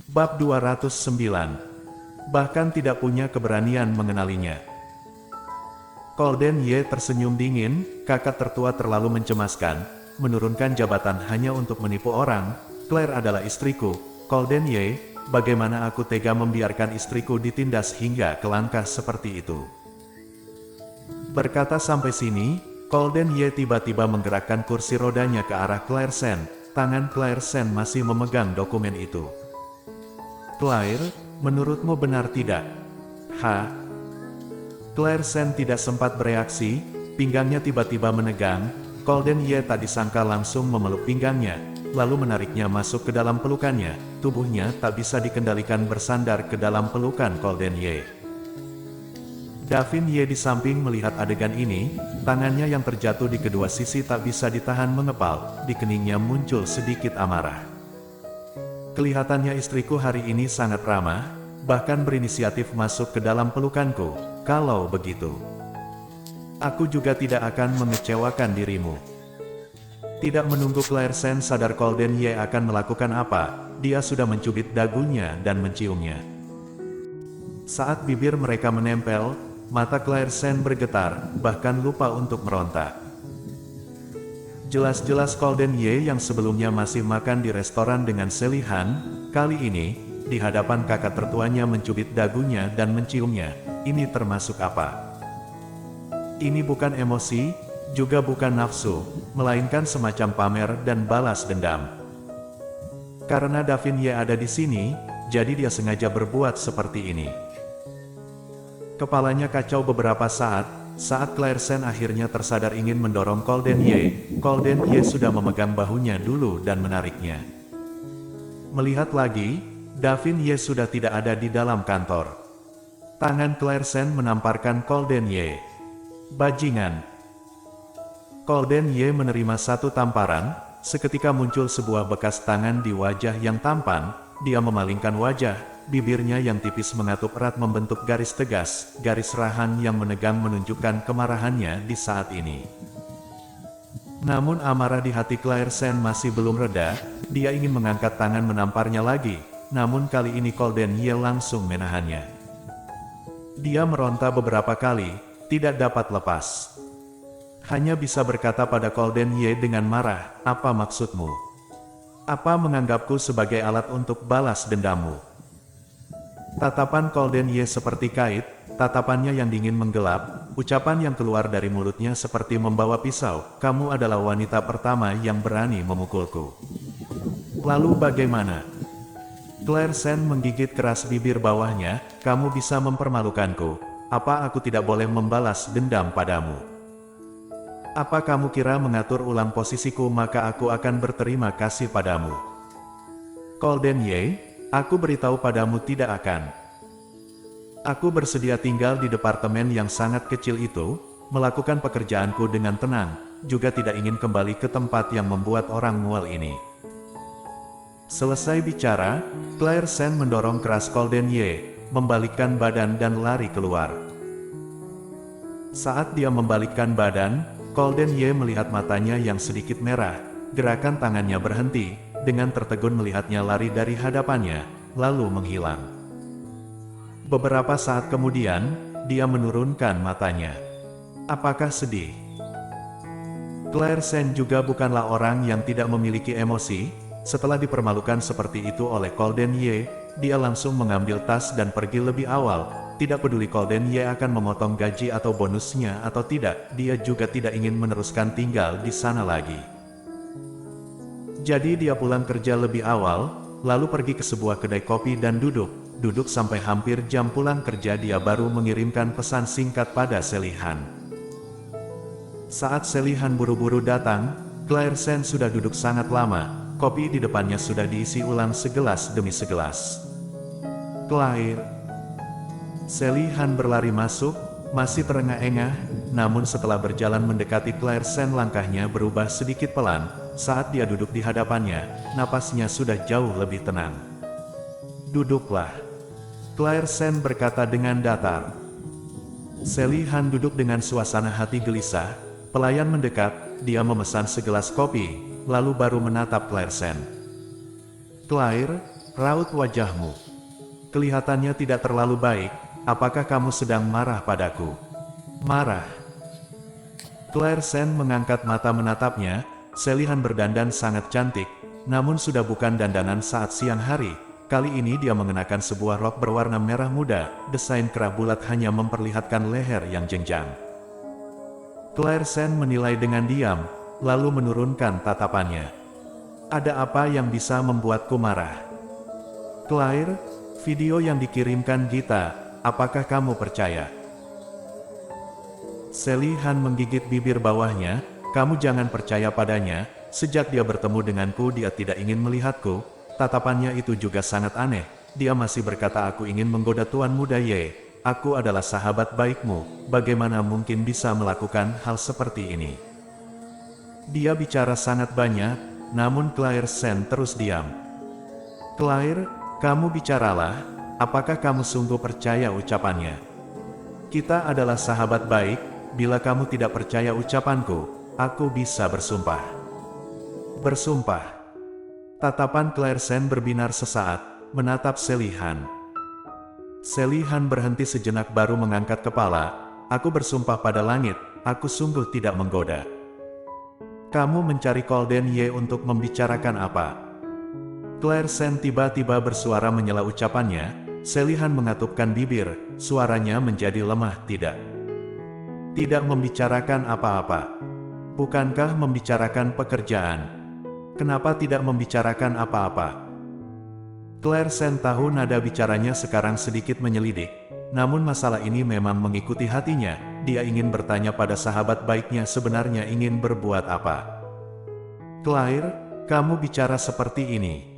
Bab 209. Bahkan tidak punya keberanian mengenalinya. Colden Ye tersenyum dingin, kakak tertua terlalu mencemaskan, menurunkan jabatan hanya untuk menipu orang. Claire adalah istriku, Colden Ye, bagaimana aku tega membiarkan istriku ditindas hingga ke langkah seperti itu. Berkata sampai sini, Colden Ye tiba-tiba menggerakkan kursi rodanya ke arah Claire Sen. Tangan Claire Sen masih memegang dokumen itu. Claire, menurutmu benar tidak? Claire Sen tidak sempat bereaksi, pinggangnya tiba-tiba menegang. Colden Ye tak disangka langsung memeluk pinggangnya, lalu menariknya masuk ke dalam pelukannya. Tubuhnya tak bisa dikendalikan bersandar ke dalam pelukan Colden Ye. Davin Ye di samping melihat adegan ini, tangannya yang terjatuh di kedua sisi tak bisa ditahan mengepal, di keningnya muncul sedikit amarah. Kelihatannya istriku hari ini sangat ramah, bahkan berinisiatif masuk ke dalam pelukanku. Kalau begitu, aku juga tidak akan mengecewakan dirimu. Tidak menunggu Claire Sen sadar Colden Ye akan melakukan apa, dia sudah mencubit dagunya dan menciumnya. Saat bibir mereka menempel, mata Claire Sen bergetar, bahkan lupa untuk meronta. Jelas-jelas Colden Ye yang sebelumnya masih makan di restoran dengan Sally Han, kali ini, di hadapan kakak tertuanya mencubit dagunya dan menciumnya. Ini termasuk apa? Ini bukan emosi, juga bukan nafsu, melainkan semacam pamer dan balas dendam. Karena Davin Ye ada di sini, jadi dia sengaja berbuat seperti ini. Kepalanya kacau beberapa saat Claire Sen akhirnya tersadar ingin mendorong Colden Ye. Colden Ye sudah memegang bahunya dulu dan menariknya. Melihat lagi, Davin Ye sudah tidak ada di dalam kantor. Tangan Claire Sen menamparkan Colden Ye. Bajingan. Colden Ye menerima satu tamparan, seketika muncul sebuah bekas tangan di wajah yang tampan, dia memalingkan wajah, bibirnya yang tipis mengatup erat membentuk garis tegas, garis rahan yang menegang menunjukkan kemarahannya di saat ini. Namun amarah di hati Claire Sen masih belum reda, dia ingin mengangkat tangan menamparnya lagi, namun kali ini Colden Ye langsung menahannya. Dia meronta beberapa kali, tidak dapat lepas. Hanya bisa berkata pada Colden Ye dengan marah, apa maksudmu? Apa menganggapku sebagai alat untuk balas dendammu? Tatapan Colden Ye seperti kait, tatapannya yang dingin menggelap, ucapan yang keluar dari mulutnya seperti membawa pisau, kamu adalah wanita pertama yang berani memukulku. Lalu bagaimana? Claire Sen menggigit keras bibir bawahnya, kamu bisa mempermalukanku, apa aku tidak boleh membalas dendam padamu? Apa kamu kira mengatur ulang posisiku maka aku akan berterima kasih padamu? Colden Ye, aku beritahu padamu tidak akan. Aku bersedia tinggal di departemen yang sangat kecil itu, melakukan pekerjaanku dengan tenang, juga tidak ingin kembali ke tempat yang membuat orang mual ini. Selesai bicara, Claire Sen mendorong keras Colden Ye, membalikkan badan dan lari keluar. Saat dia membalikkan badan, Colden Ye melihat matanya yang sedikit merah, gerakan tangannya berhenti, dengan tertegun melihatnya lari dari hadapannya, lalu menghilang. Beberapa saat kemudian, dia menurunkan matanya. Apakah sedih? Claire Sen juga bukanlah orang yang tidak memiliki emosi. Setelah dipermalukan seperti itu oleh Colden Ye, dia langsung mengambil tas dan pergi lebih awal. Tidak peduli Colden Ye akan memotong gaji atau bonusnya atau tidak, dia juga tidak ingin meneruskan tinggal di sana lagi. Jadi dia pulang kerja lebih awal, lalu pergi ke sebuah kedai kopi dan duduk sampai hampir jam pulang kerja dia baru mengirimkan pesan singkat pada Sally Han. Saat Sally Han buru-buru datang, Claire Sen sudah duduk sangat lama. Kopi di depannya sudah diisi ulang segelas demi segelas. Claire. Sally Han berlari masuk, masih terengah-engah, namun setelah berjalan mendekati Claire Sen langkahnya berubah sedikit pelan, saat dia duduk di hadapannya, napasnya sudah jauh lebih tenang. Duduklah. Claire Sen berkata dengan datar. Sally Han duduk dengan suasana hati gelisah, pelayan mendekat, dia memesan segelas kopi, lalu baru menatap Claire Sen. Claire, Raut wajahmu kelihatannya tidak terlalu baik, apakah kamu sedang marah padaku? Marah? Claire Sen mengangkat mata menatapnya. Selihan berdandan sangat cantik, namun sudah bukan dandanan saat siang hari. Kali ini dia mengenakan sebuah rok berwarna merah muda, desain kerah bulat hanya memperlihatkan leher yang jenjang. Claire Sen menilai dengan diam, lalu menurunkan tatapannya. Ada apa yang bisa membuatku marah? Claire, video yang dikirimkan Gita, apakah kamu percaya? Selihan menggigit bibir bawahnya. Kamu jangan percaya padanya, sejak dia bertemu denganku dia tidak ingin melihatku. Tatapannya itu juga sangat aneh. Dia masih berkata aku ingin menggoda Tuan Muda Ye. Aku adalah sahabat baikmu, bagaimana mungkin bisa melakukan hal seperti ini? Dia bicara sangat banyak, namun Claire Sen terus diam. Claire, kamu bicaralah, apakah kamu sungguh percaya ucapannya? Kita adalah sahabat baik, bila kamu tidak percaya ucapanku, aku bisa bersumpah. Bersumpah. Tatapan Claire Sen berbinar sesaat, menatap Selihan. Selihan berhenti sejenak baru mengangkat kepala. Aku bersumpah pada langit, aku sungguh tidak menggoda. Kamu mencari Golden Ye untuk membicarakan apa? Claire Sen tiba-tiba bersuara menyela ucapannya. Selihan mengatupkan bibir, suaranya menjadi lemah. Tidak membicarakan apa-apa. Bukankah membicarakan pekerjaan? Kenapa tidak membicarakan apa-apa? Claire Sen tahu nada bicaranya sekarang sedikit menyelidik. Namun masalah ini memang mengikuti hatinya. Dia ingin bertanya pada sahabat baiknya sebenarnya ingin berbuat apa. Claire, kamu bicara seperti ini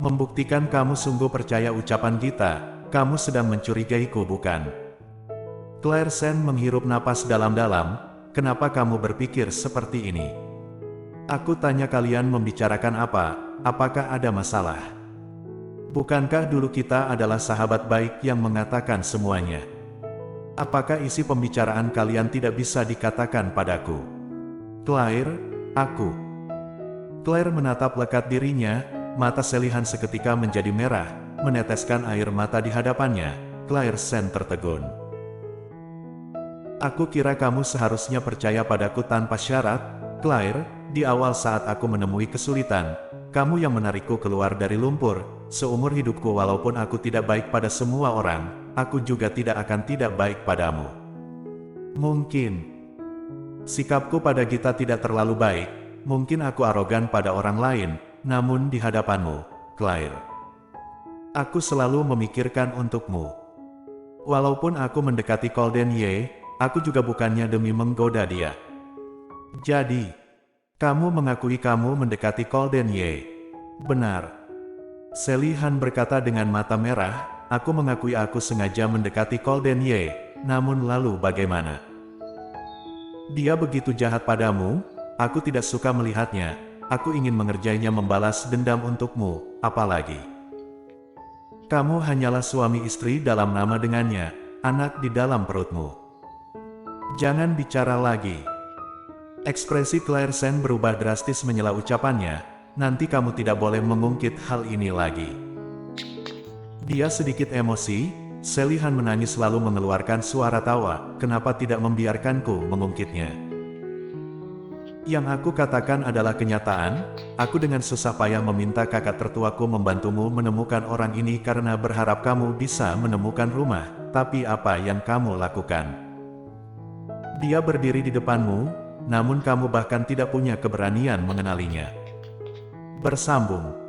membuktikan kamu sungguh percaya ucapan Gita. Kamu sedang mencurigaiku, bukan? Claire Sen menghirup napas dalam-dalam. Kenapa kamu berpikir seperti ini? Aku tanya kalian membicarakan apa? Apakah ada masalah? Bukankah dulu kita adalah sahabat baik yang mengatakan semuanya? Apakah isi pembicaraan kalian tidak bisa dikatakan padaku? Claire, aku. Claire menatap lekat dirinya, mata Selihan seketika menjadi merah, meneteskan air mata di hadapannya. Claire Sen tertegun. Aku kira kamu seharusnya percaya padaku tanpa syarat, Claire. Di awal saat aku menemui kesulitan, kamu yang menarikku keluar dari lumpur. Seumur hidupku walaupun aku tidak baik pada semua orang, aku juga tidak akan tidak baik padamu. Mungkin sikapku pada Gita tidak terlalu baik, mungkin aku arogan pada orang lain, namun di hadapanmu, Claire, aku selalu memikirkan untukmu. Walaupun aku mendekati Golden Ye, aku juga bukannya demi menggoda dia. Jadi, kamu mengakui kamu mendekati Golden Ye. Benar. Selihan berkata dengan mata merah, aku mengakui aku sengaja mendekati Golden Ye, namun lalu bagaimana? Dia begitu jahat padamu, aku tidak suka melihatnya, aku ingin mengerjainya membalas dendam untukmu, apalagi. Kamu hanyalah suami istri dalam nama dengannya, anak di dalam perutmu. Jangan bicara lagi. Ekspresi Claire Sen berubah drastis menyela ucapannya, nanti kamu tidak boleh mengungkit hal ini lagi. Dia sedikit emosi, Selihan menangis lalu mengeluarkan suara tawa, kenapa tidak membiarkanku mengungkitnya? Yang aku katakan adalah kenyataan, aku dengan susah payah meminta kakak tertuaku membantumu menemukan orang ini karena berharap kamu bisa menemukan rumah, tapi apa yang kamu lakukan? Dia berdiri di depanmu, namun kamu bahkan tidak punya keberanian mengenalinya. Bersambung.